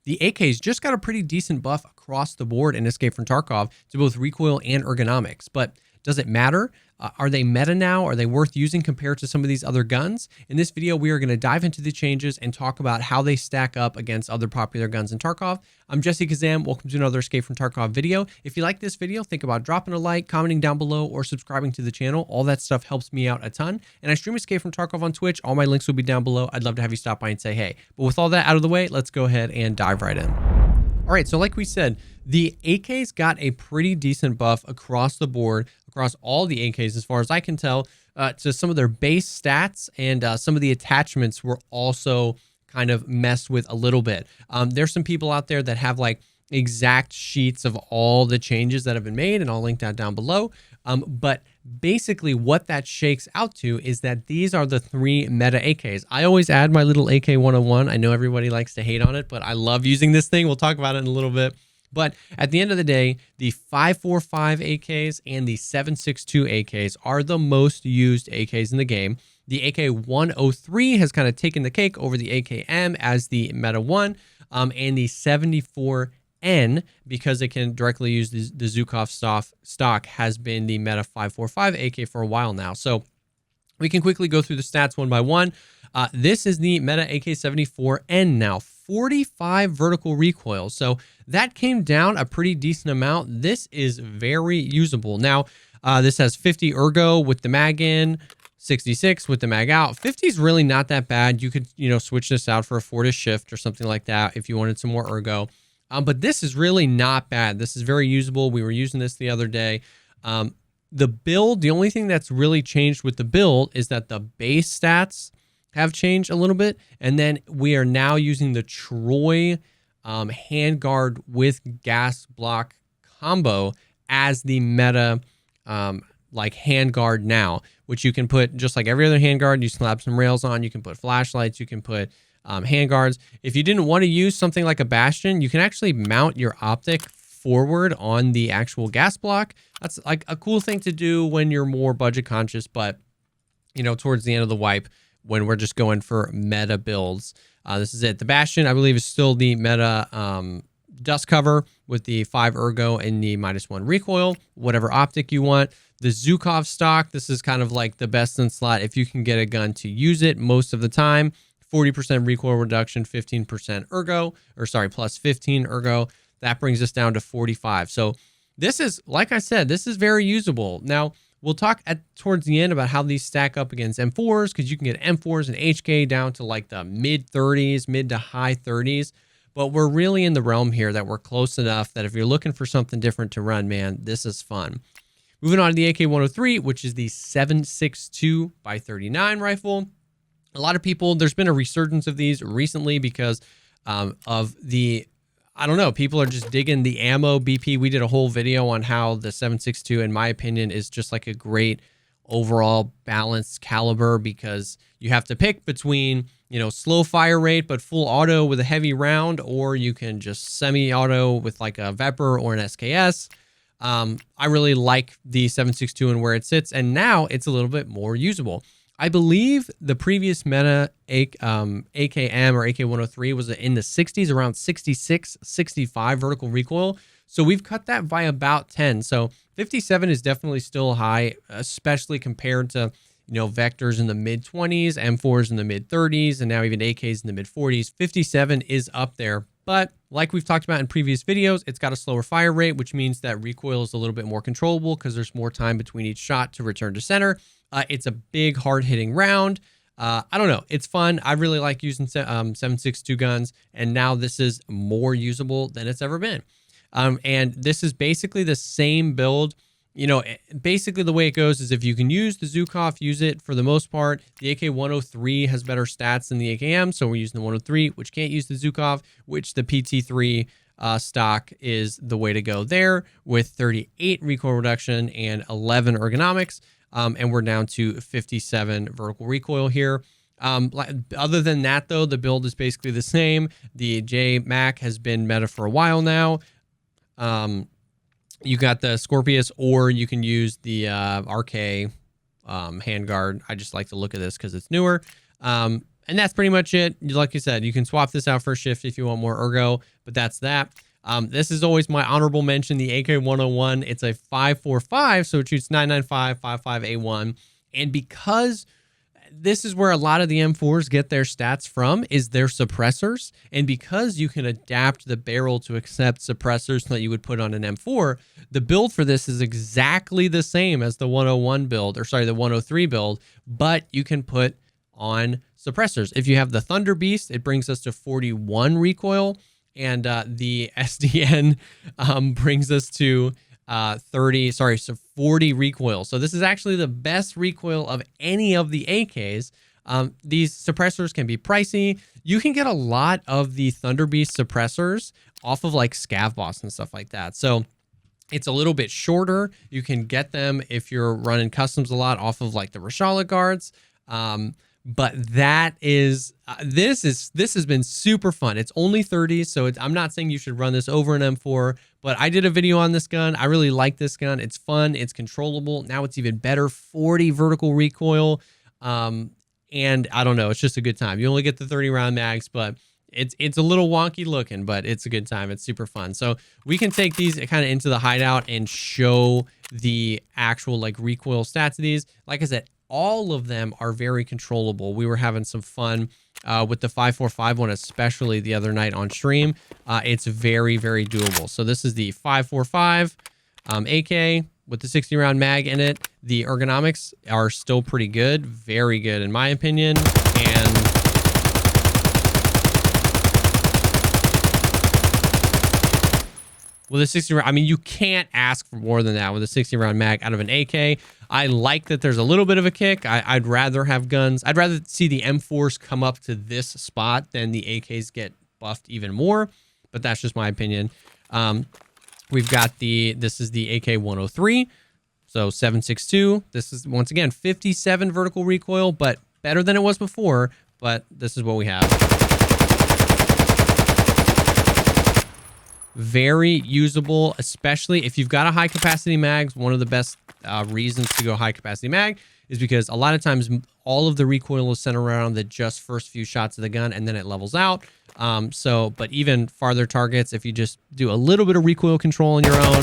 the AKs just got a pretty decent buff across the board in Escape from Tarkov to both recoil and ergonomics. But does it matter? Are they meta now? Are they worth using compared to some of these other guns? In this video, we are going to dive into the changes and talk about how they stack up against other popular guns in Tarkov. I'm Jessekazam. Welcome to another Escape from Tarkov video. If you like this video, think about dropping a like, commenting down below, or subscribing to the channel. All that stuff helps me out a ton. And I stream Escape from Tarkov on Twitch. All my links will be down below. I'd love to have you stop by and say hey. But with all that out of the way, let's go ahead and dive right in. All right, so like we said, the AKs got a pretty decent buff across the board, across all the AKs, as far as I can tell, to some of their base stats, and some of the attachments were also kind of messed with a little bit. There's some people out there that have like exact sheets of all the changes that have been made, and I'll link that down below. But basically what that shakes out to is that these are the 3 meta AKs. I always add my little AK 101. I know everybody likes to hate on it, but I love using this thing. We'll talk about it in a little bit. But at the end of the day, the 545 AKs and the 762 AKs are the most used AKs in the game. The AK 103 has kind of taken the cake over the AKM as the meta one, and the 74N, because it can directly use the Zukov stock, has been the meta 545 AK for a while now. So we can quickly go through the stats one by one. This is the meta AK-74N now, 45 vertical recoil. So that came down a pretty decent amount. This is very usable. Now, this has 50 ergo with the mag in, 66 with the mag out. 50 is really not that bad. You could, switch this out for a Fortis shift or something like that if you wanted some more ergo. But this is really not bad. This is very usable. We were using this the other day. The build, the only thing that's really changed with the build is that the base stats have changed a little bit. And then we are now using the Troy handguard with gas block combo as the meta like handguard now, which you can put just like every other handguard. You slap some rails on, you can put flashlights, you can put handguards. If you didn't want to use something like a Bastion, you can actually mount your optic forward on the actual gas block. That's like a cool thing to do when you're more budget conscious, but towards the end of the wipe, when we're just going for meta builds. This is it. The Bastion, I believe, is still the meta dust cover with the 5 ergo and the -1 recoil, whatever optic you want. The Zukov stock, this is kind of like the best in slot if you can get a gun to use it most of the time. 40% recoil reduction, 15% ergo, or sorry, plus 15 ergo. That brings us down to 45. So this is, like I said, this is very usable. Now, we'll talk towards the end about how these stack up against M4s, because you can get M4s and HK down to like the mid 30s, mid to high 30s. But we're really in the realm here that we're close enough that if you're looking for something different to run, man, this is fun. Moving on to the AK-103, which is the 7.62 by 39 rifle. A lot of people, there's been a resurgence of these recently because of the, I don't know, people are just digging the ammo BP. We did a whole video on how the 7.62, in my opinion, is just like a great overall balanced caliber, because you have to pick between, slow fire rate but full auto with a heavy round, or you can just semi-auto with like a Vepr or an SKS. I really like the 7.62 and where it sits, and now it's a little bit more usable. I believe the previous meta AKM or AK-103 was in the 60s, around 66, 65 vertical recoil. So we've cut that by about 10. So 57 is definitely still high, especially compared to, Vectors in the mid 20s, M4s in the mid 30s, and now even AKs in the mid 40s. 57 is up there. But like we've talked about in previous videos, it's got a slower fire rate, which means that recoil is a little bit more controllable because there's more time between each shot to return to center. It's a big, hard-hitting round. I don't know. It's fun. I really like using 7.62 guns, and now this is more usable than it's ever been. And this is basically the same build. Basically the way it goes is if you can use the Zukov, use it for the most part. The AK-103 has better stats than the AKM, so we're using the 103, which can't use the Zukov, which the PT3 stock is the way to go there, with 38 recoil reduction and 11 ergonomics. And we're down to 57 vertical recoil here. Other than that, though, the build is basically the same. The J-Mac has been meta for a while now. You got the Scorpius, or you can use the RK handguard. I just like to look at this because it's newer. And that's pretty much it. Like you said, you can swap this out for a shift if you want more ergo, but that's that. This is always my honorable mention, the AK-101. It's a 5.45, so it shoots 9.95, 5.5 A1. And because this is where a lot of the M4s get their stats from, is their suppressors. And because you can adapt the barrel to accept suppressors that you would put on an M4, the build for this is exactly the same as the 101 build, or sorry, the 103 build, but you can put on suppressors. If you have the Thunder Beast, it brings us to 41 recoil, and the SDN brings us to 40 recoil. So this is actually the best recoil of any of the AKs. These suppressors can be pricey. You can get a lot of the Thunder Beast suppressors off of like Scav Boss and stuff like that. So it's a little bit shorter. You can get them if you're running customs a lot off of like the Rashala guards. But that is, this has been super fun. It's only 30, so I'm not saying you should run this over an M4, but I did a video on this gun. I really like this gun. It's fun. It's controllable. Now it's even better, 40 vertical recoil. And I don't know, it's just a good time. You only get the 30 round mags, but it's a little wonky looking, but it's a good time. It's super fun. So we can take these kind of into the hideout and show the actual like recoil stats of these. Like I said, all of them are very controllable. We were having some fun with the 5.45 one, especially the other night on stream. It's very, very doable. So this is the 5.45 AK with the 60 round mag in it. The ergonomics are still pretty good, very good in my opinion. And with a 60 round, I mean, you can't ask for more than that with a 60 round mag out of an AK. I like that there's a little bit of a kick. I'd rather have guns. I'd rather see the M4s come up to this spot than the AKs get buffed even more, but that's just my opinion. We've got this is the AK-103, so 7.62. This is, once again, 57 vertical recoil, but better than it was before, but this is what we have. Very usable, especially if you've got a high capacity mag. One of the best reasons to go high capacity mag is because a lot of times all of the recoil is centered around the just first few shots of the gun, and then it levels out. But even farther targets, if you just do a little bit of recoil control on your own,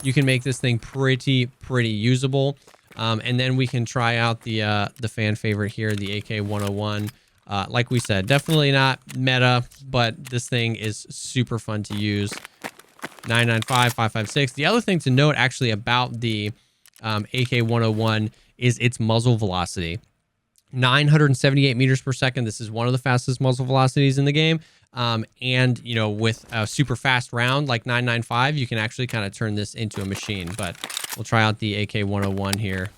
you can make this thing pretty usable. And then we can try out the fan favorite here, the AK-101. Like we said, definitely not meta, but this thing is super fun to use. 9.95, 5.56. The other thing to note actually about the AK-101 is its muzzle velocity. 978 meters per second. This is one of the fastest muzzle velocities in the game. And, you know, with a super fast round like 9.95, you can actually kind of turn this into a machine. But we'll try out the AK-101 here.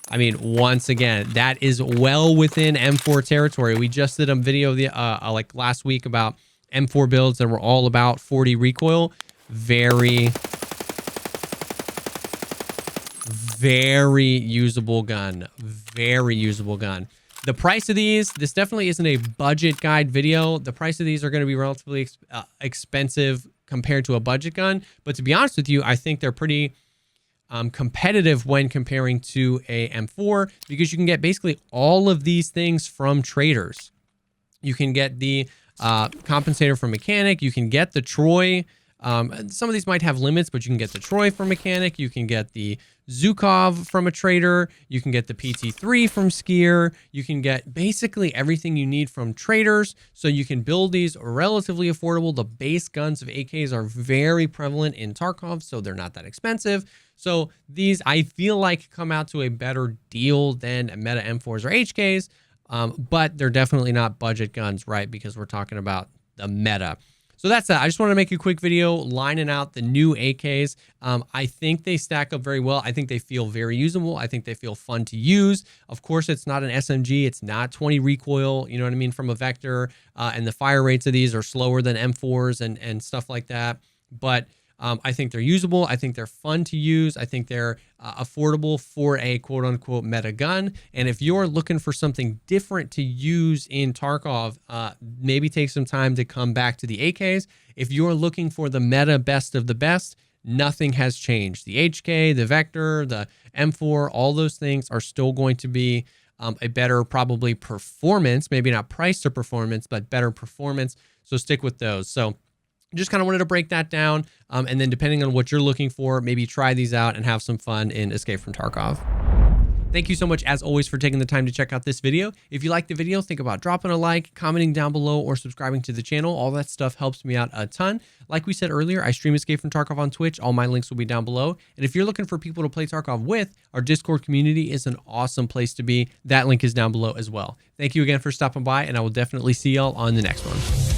I mean, once again, that is well within M4 territory. We just did a video like last week about M4 builds that were all about 40 recoil. Very usable gun. Very usable gun. The price of these, this definitely isn't a budget guide video. The price of these are going to be relatively expensive compared to a budget gun. But to be honest with you, I think they're pretty competitive when comparing to a M4, because you can get basically all of these things from traders. You can get the compensator from mechanic. You can get the Troy. Some of these might have limits, but you can get the Troy from mechanic. You can get the Zukov from a trader. You can get the PT3 from skier. You can get basically everything you need from traders. So you can build these relatively affordable. The base guns of AKs are very prevalent in Tarkov, so they're not that expensive. So these, I feel like, come out to a better deal than meta M4s or HKs, but they're definitely not budget guns, right? Because we're talking about the meta. So that's that. I just want to make a quick video lining out the new AKs. I think they stack up very well. I think they feel very usable. I think they feel fun to use. Of course, it's not an SMG. It's not 20 recoil, you know what I mean, from a Vector. And the fire rates of these are slower than M4s and stuff like that. But I think they're usable. I think they're fun to use. I think they're affordable for a quote-unquote meta gun. And if you're looking for something different to use in Tarkov, maybe take some time to come back to the AKs. If you're looking for the meta best of the best, nothing has changed. The HK, the Vector, the M4, all those things are still going to be a better probably performance, maybe not price or performance, but better performance. So stick with those. So just kind of wanted to break that down. And then depending on what you're looking for, maybe try these out and have some fun in Escape from Tarkov. Thank you so much, as always, for taking the time to check out this video. If you liked the video, think about dropping a like, commenting down below, or subscribing to the channel. All that stuff helps me out a ton. Like we said earlier, I stream Escape from Tarkov on Twitch. All my links will be down below. And if you're looking for people to play Tarkov with, our Discord community is an awesome place to be. That link is down below as well. Thank you again for stopping by, and I will definitely see y'all on the next one.